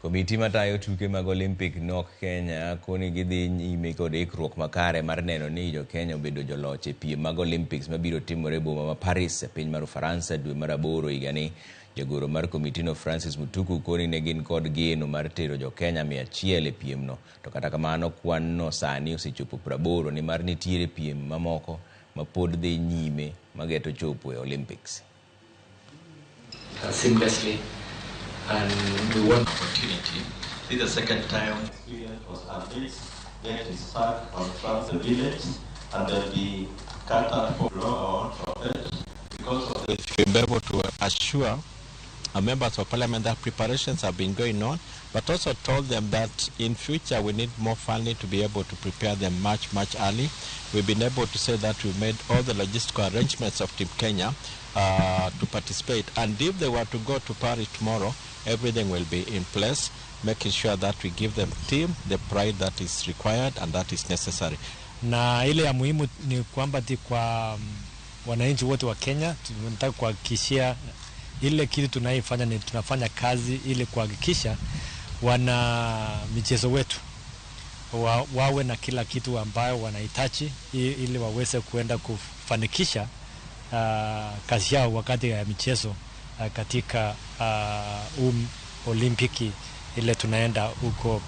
Komiti matayo tuke mag Olympic nok Kenya koni gidhi nyime kod ikruok makare mar neno ni jo Kenya obedo joloch e piem mag Olympics mabiro timore boma ma Paris e piny mar Ufaransa dwe mar 8 higani. Jagoro mar komitino Francis Mutuku koni ne gin kod geno mar tero jo Kenya 100 e piemno. To kata kamano kwan no sani osechopo 80 ni mar nitiere piem mamoko ma pod dhi nyime mageto chopo e Olympics. Seamlessly, and we want opportunity. This is the second time. Experience was at least get to start from the village and then be cut out for law or profit because of the. We'll be able to assure our members of parliament that preparations have been going on, but also told them that in future we need more funding to be able to prepare them much early. We've been able to say that we've made all the logistical arrangements of Team Kenya to participate, and if they were to go to Paris tomorrow, everything will be in place, making sure that we give them team the pride that is required and that is necessary. Na ile ya muhimu ni kwamba kwa wananchi wote wa Kenya tunataka kuhakikishia ile kitu tunaifanya ni tunafanya kazi ili kuhakikisha wana michezo wetu wawe na kila kitu ambayo wanahitaji ili waweze kuenda kufanikisha kazi yao wakati ya michezo katika Olimpiki ile tunaenda huko